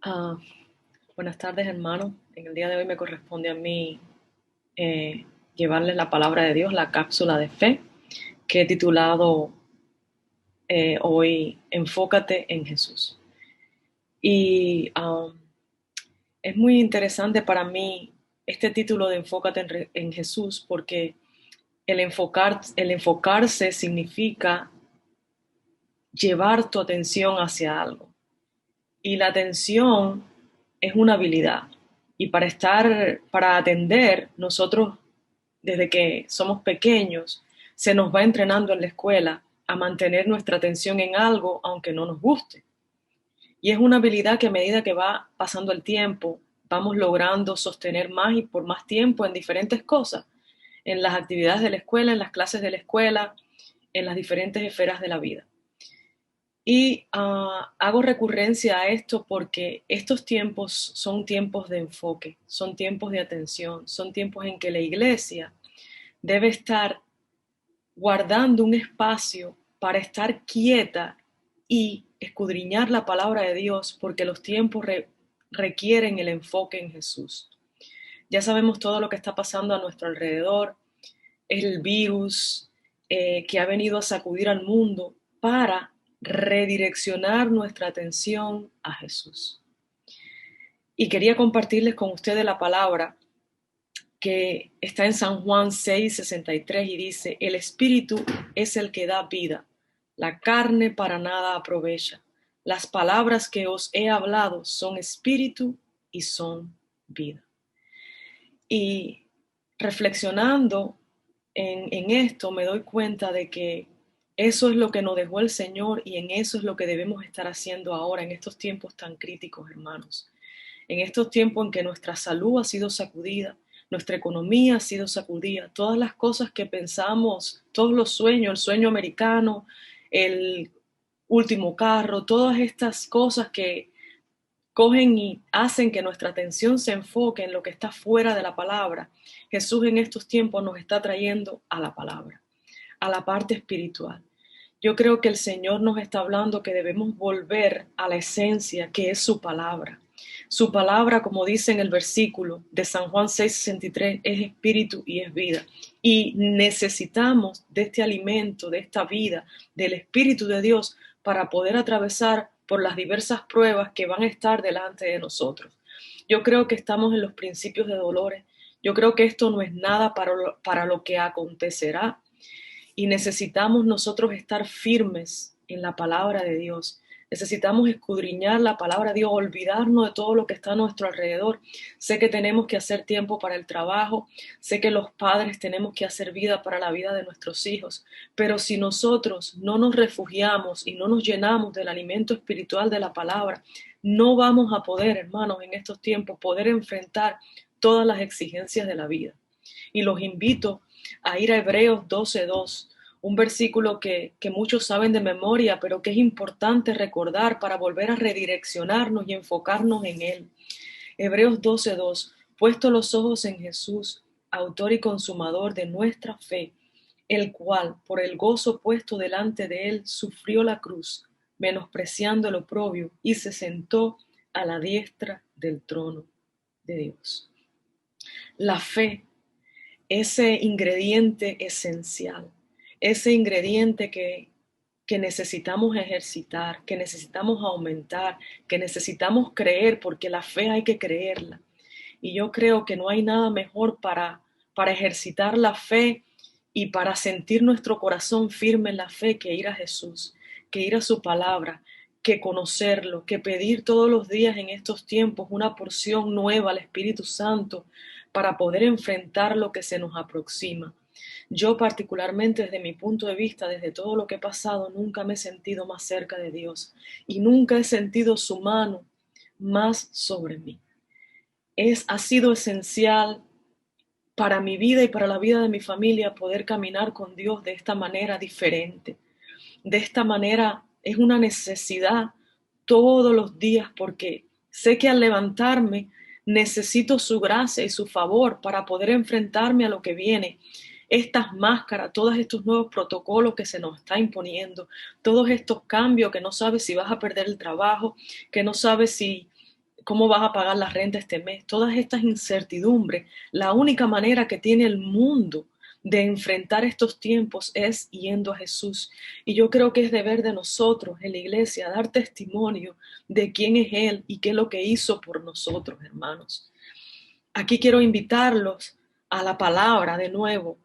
Ah, Buenas tardes, hermano. En el día de hoy me corresponde a mí llevarles la palabra de Dios, la cápsula de fe, que he titulado hoy Enfócate en Jesús. Y es muy interesante para mí este título de Enfócate en Jesús porque el enfocarse significa llevar tu atención hacia algo. Y la atención es una habilidad. Y para atender, nosotros, desde que somos pequeños, se nos va entrenando en la escuela a mantener nuestra atención en algo, aunque no nos guste. Y es una habilidad que a medida que va pasando el tiempo, vamos logrando sostener más y por más tiempo en diferentes cosas, en las actividades de la escuela, en las clases de la escuela, en las diferentes esferas de la vida. Y hago recurrencia a esto porque estos tiempos son tiempos de enfoque, son tiempos de atención, son tiempos en que la iglesia debe estar guardando un espacio para estar quieta y escudriñar la palabra de Dios porque los tiempos requieren el enfoque en Jesús. Ya sabemos todo lo que está pasando a nuestro alrededor, el virus que ha venido a sacudir al mundo para redireccionar nuestra atención a Jesús. Y quería compartirles con ustedes la palabra que está en San Juan 6:63 y dice, el Espíritu es el que da vida, la carne para nada aprovecha. Las palabras que os he hablado son espíritu y son vida. Y reflexionando en esto me doy cuenta de que eso es lo que nos dejó el Señor y en eso es lo que debemos estar haciendo ahora en estos tiempos tan críticos, hermanos. En estos tiempos en que nuestra salud ha sido sacudida, nuestra economía ha sido sacudida, todas las cosas que pensamos, todos los sueños, el sueño americano, el último carro, todas estas cosas que cogen y hacen que nuestra atención se enfoque en lo que está fuera de la palabra. Jesús en estos tiempos nos está trayendo a la palabra, a la parte espiritual. Yo creo que el Señor nos está hablando que debemos volver a la esencia que es su palabra. Su palabra, como dice en el versículo de San Juan 6:63, es espíritu y es vida. Y necesitamos de este alimento, de esta vida, del Espíritu de Dios para poder atravesar por las diversas pruebas que van a estar delante de nosotros. Yo creo que estamos en los principios de dolores. Yo creo que esto no es nada para lo que acontecerá y necesitamos nosotros estar firmes en la palabra de Dios. Necesitamos escudriñar la palabra de Dios, olvidarnos de todo lo que está a nuestro alrededor. Sé que tenemos que hacer tiempo para el trabajo, sé que los padres tenemos que hacer vida para la vida de nuestros hijos, pero si nosotros no nos refugiamos y no nos llenamos del alimento espiritual de la palabra, no vamos a poder, hermanos, en estos tiempos, poder enfrentar todas las exigencias de la vida. Y los invito a ir a Hebreos 12:2, un versículo que muchos saben de memoria, pero que es importante recordar para volver a redireccionarnos y enfocarnos en Él. Hebreos 12:2, puesto los ojos en Jesús, autor y consumador de nuestra fe, el cual, por el gozo puesto delante de Él, sufrió la cruz, menospreciando el oprobio, y se sentó a la diestra del trono de Dios. La fe, ese ingrediente esencial, ese ingrediente que necesitamos ejercitar, que necesitamos aumentar, que necesitamos creer, porque la fe hay que creerla. Y yo creo que no hay nada mejor para ejercitar la fe y para sentir nuestro corazón firme en la fe que ir a Jesús, que ir a su palabra, que conocerlo, que pedir todos los días en estos tiempos una porción nueva al Espíritu Santo para poder enfrentar lo que se nos aproxima. Yo particularmente desde mi punto de vista, desde todo lo que he pasado, nunca me he sentido más cerca de Dios y nunca he sentido su mano más sobre mí. Ha sido esencial para mi vida y para la vida de mi familia poder caminar con Dios de esta manera diferente. De esta manera es una necesidad todos los días porque sé que al levantarme necesito su gracia y su favor para poder enfrentarme a lo que viene. Estas máscaras, todos estos nuevos protocolos que se nos está imponiendo, todos estos cambios que no sabes si vas a perder el trabajo, que no sabes si ¿Cómo vas a pagar la renta este mes? Todas estas incertidumbres, la única manera que tiene el mundo de enfrentar estos tiempos es yendo a Jesús. Y yo creo que es deber de nosotros en la iglesia dar testimonio de quién es Él y qué es lo que hizo por nosotros, hermanos. Aquí quiero invitarlos a la palabra de nuevo,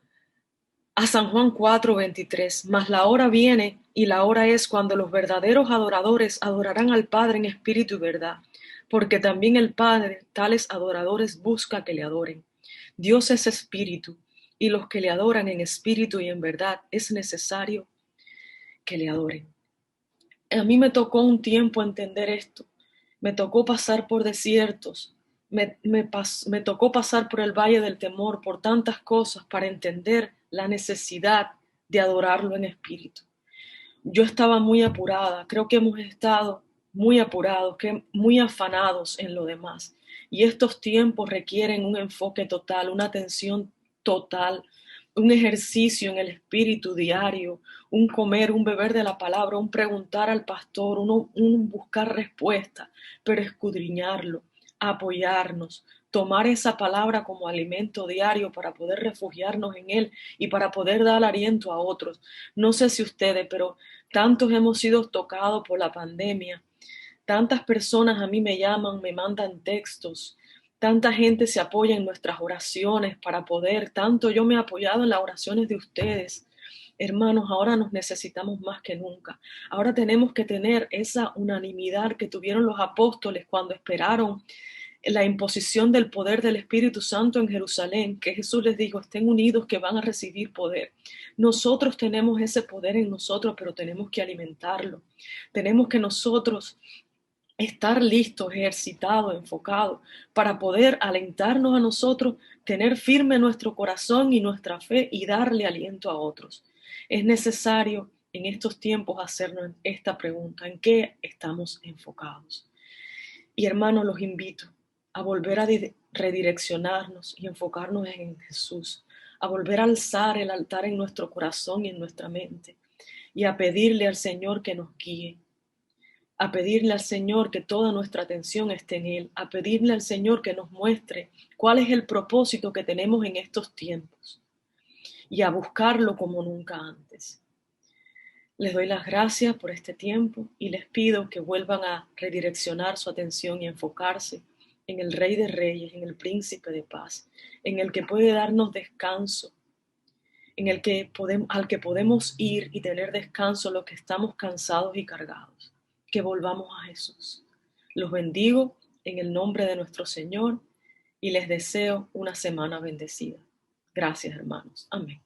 a San Juan 4:23, mas la hora viene y la hora es cuando los verdaderos adoradores adorarán al Padre en espíritu y verdad, porque también el Padre tales adoradores busca que le adoren. Dios es espíritu y los que le adoran en espíritu y en verdad es necesario que le adoren. A mí me tocó un tiempo entender esto, me tocó pasar por desiertos, me tocó pasar por el valle del temor, por tantas cosas para entender la necesidad de adorarlo en espíritu. Yo estaba muy apurada, creo que hemos estado muy apurados, muy afanados en lo demás. Y estos tiempos requieren un enfoque total, una atención total, un ejercicio en el espíritu diario, un comer, un beber de la palabra, un preguntar al pastor, un buscar respuesta, pero escudriñarlo, apoyarnos, tomar esa palabra como alimento diario para poder refugiarnos en él y para poder dar aliento a otros. No sé si ustedes, pero tantos hemos sido tocados por la pandemia. Tantas personas a mí me llaman, me mandan textos. Tanta gente se apoya en nuestras oraciones para poder. Tanto yo me he apoyado en las oraciones de ustedes. Hermanos, ahora nos necesitamos más que nunca. Ahora tenemos que tener esa unanimidad que tuvieron los apóstoles cuando esperaron la imposición del poder del Espíritu Santo en Jerusalén, que Jesús les dijo, estén unidos que van a recibir poder. Nosotros tenemos ese poder en nosotros, pero tenemos que alimentarlo. Tenemos que nosotros estar listos, ejercitados, enfocados, para poder alentarnos a nosotros, tener firme nuestro corazón y nuestra fe y darle aliento a otros. Es necesario en estos tiempos hacernos esta pregunta, ¿en qué estamos enfocados? Y hermanos, los invito a volver a redireccionarnos y enfocarnos en Jesús, a volver a alzar el altar en nuestro corazón y en nuestra mente y a pedirle al Señor que nos guíe, a pedirle al Señor que toda nuestra atención esté en Él, a pedirle al Señor que nos muestre cuál es el propósito que tenemos en estos tiempos y a buscarlo como nunca antes. Les doy las gracias por este tiempo y les pido que vuelvan a redireccionar su atención y enfocarse en el Rey de Reyes, en el Príncipe de Paz, en el que puede darnos descanso, en el que al que podemos ir y tener descanso los que estamos cansados y cargados. Que volvamos a Jesús. Los bendigo en el nombre de nuestro Señor y les deseo una semana bendecida. Gracias, hermanos. Amén.